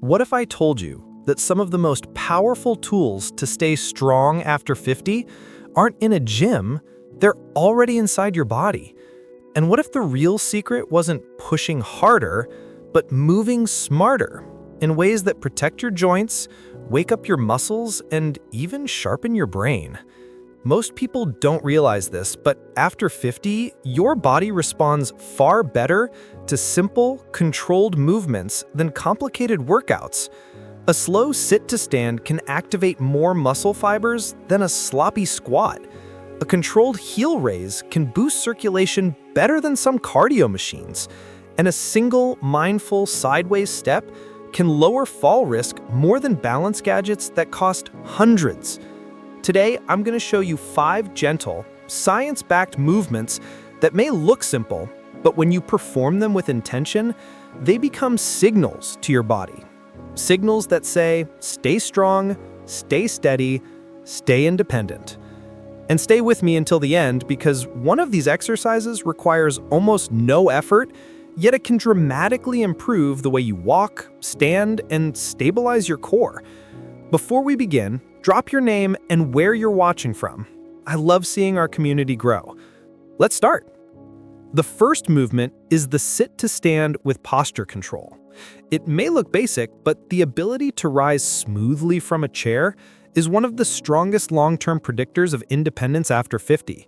What if I told you that some of the most powerful tools to stay strong after 50 aren't in a gym, they're already inside your body? And what if the real secret wasn't pushing harder, but moving smarter in ways that protect your joints, wake up your muscles, and even sharpen your brain? Most people don't realize this, but after 50, your body responds far better to simple, controlled movements than complicated workouts. A slow sit to stand can activate more muscle fibers than a sloppy squat. A controlled heel raise can boost circulation better than some cardio machines. And a single, mindful sideways step can lower fall risk more than balance gadgets that cost hundreds. Today, I'm going to show you 5 gentle, science-backed movements that may look simple, but when you perform them with intention, they become signals to your body. Signals that say, stay strong, stay steady, stay independent. And stay with me until the end because one of these exercises requires almost no effort, yet it can dramatically improve the way you walk, stand, and stabilize your core. Before we begin, drop your name and where you're watching from. I love seeing our community grow. Let's start. The first movement is the sit to stand with posture control. It may look basic, but the ability to rise smoothly from a chair is one of the strongest long-term predictors of independence after 50.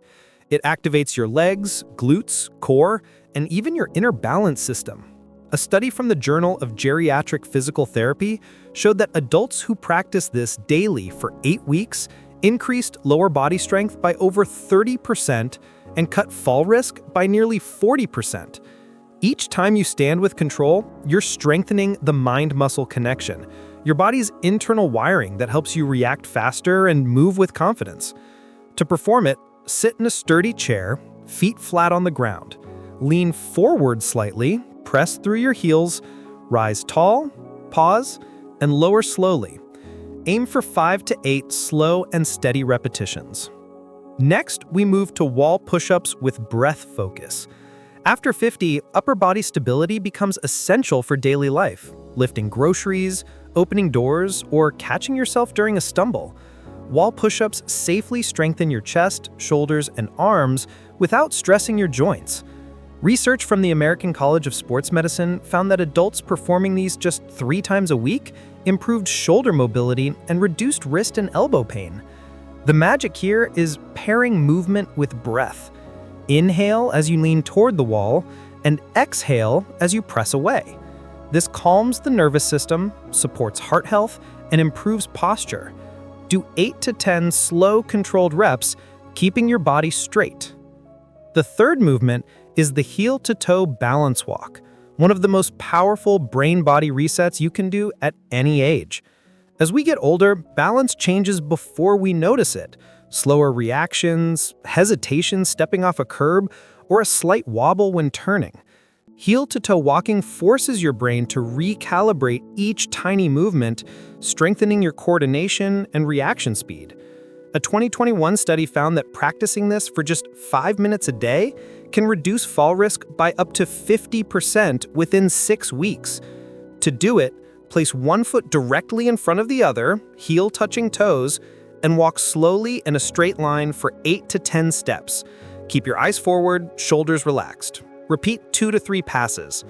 It activates your legs, glutes, core, and even your inner balance system. A study from the Journal of Geriatric Physical Therapy showed that adults who practice this daily for 8 weeks increased lower body strength by over 30% and cut fall risk by nearly 40%. Each time you stand with control, you're strengthening the mind-muscle connection, your body's internal wiring that helps you react faster and move with confidence. To perform it, sit in a sturdy chair, feet flat on the ground. Lean forward slightly, press through your heels, rise tall, pause, and lower slowly. Aim for 5 to 8 slow and steady repetitions. Next, we move to wall push-ups with breath focus. After 50, upper body stability becomes essential for daily life, lifting groceries, opening doors, or catching yourself during a stumble. Wall push-ups safely strengthen your chest, shoulders, and arms without stressing your joints. Research from the American College of Sports Medicine found that adults performing these just 3 times a week improved shoulder mobility and reduced wrist and elbow pain. The magic here is pairing movement with breath. Inhale as you lean toward the wall, and exhale as you press away. This calms the nervous system, supports heart health, and improves posture. Do 8 to 10 slow, controlled reps, keeping your body straight. The third movement is the heel-to-toe balance walk, one of the most powerful brain-body resets you can do at any age. As we get older, balance changes before we notice it. Slower reactions, hesitation stepping off a curb, or a slight wobble when turning. Heel-to-toe walking forces your brain to recalibrate each tiny movement, strengthening your coordination and reaction speed. A 2021 study found that practicing this for just 5 minutes a day can reduce fall risk by up to 50% within 6 weeks. To do it, place one foot directly in front of the other, heel touching toes, and walk slowly in a straight line for 8 to 10 steps. Keep your eyes forward, shoulders relaxed. Repeat 2 to 3 passes.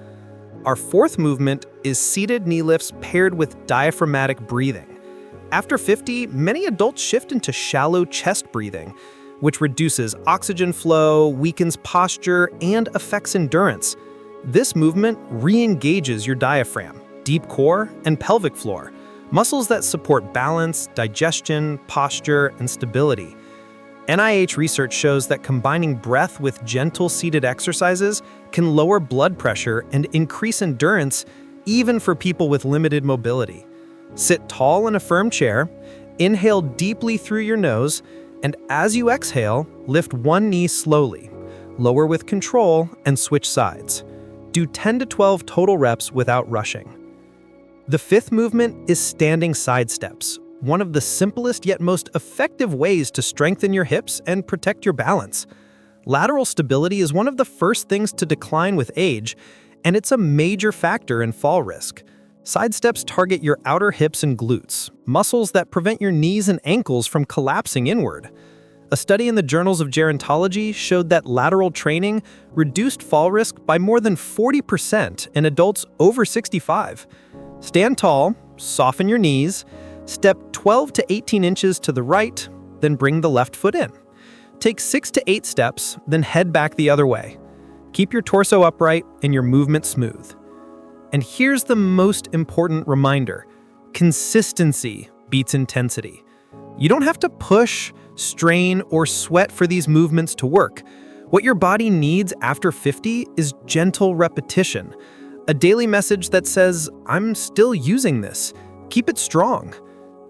Our fourth movement is seated knee lifts paired with diaphragmatic breathing. After 50, many adults shift into shallow chest breathing, which reduces oxygen flow, weakens posture, and affects endurance. This movement re-engages your diaphragm, deep core, and pelvic floor, muscles that support balance, digestion, posture, and stability. NIH research shows that combining breath with gentle seated exercises can lower blood pressure and increase endurance even for people with limited mobility. Sit tall in a firm chair, inhale deeply through your nose, and as you exhale, lift one knee slowly. Lower with control and switch sides. Do 10 to 12 total reps without rushing. The fifth movement is standing side steps, one of the simplest yet most effective ways to strengthen your hips and protect your balance. Lateral stability is one of the first things to decline with age, and it's a major factor in fall risk. Side steps target your outer hips and glutes, muscles that prevent your knees and ankles from collapsing inward. A study in the Journals of Gerontology showed that lateral training reduced fall risk by more than 40% in adults over 65. Stand tall, soften your knees, step 12 to 18 inches to the right, then bring the left foot in. Take 6 to 8 steps, then head back the other way. Keep your torso upright and your movement smooth. And here's the most important reminder: consistency beats intensity. You don't have to push, strain, or sweat for these movements to work. What your body needs after 50 is gentle repetition. A daily message that says, "I'm still using this." Keep it strong.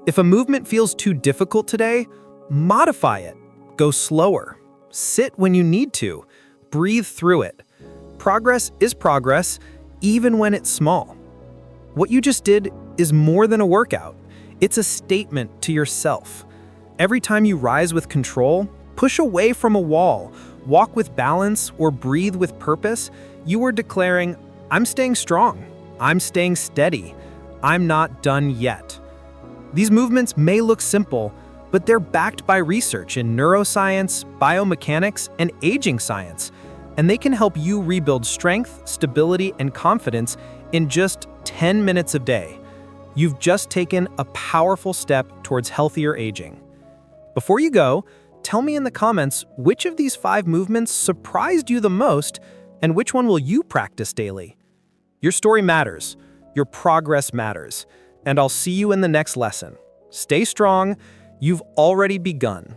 If a movement feels too difficult today, modify it. Go slower. Sit when you need to. Breathe through it. Progress is progress, even when it's small. What you just did is more than a workout. It's a statement to yourself. Every time you rise with control, push away from a wall, walk with balance, or breathe with purpose, you are declaring, "I'm staying strong. I'm staying steady. I'm not done yet." These movements may look simple, but they're backed by research in neuroscience, biomechanics, and aging science, and they can help you rebuild strength, stability, and confidence in just 10 minutes a day. You've just taken a powerful step towards healthier aging. Before you go, tell me in the comments which of these 5 movements surprised you the most, and which one will you practice daily? Your story matters, your progress matters, and I'll see you in the next lesson. Stay strong, you've already begun.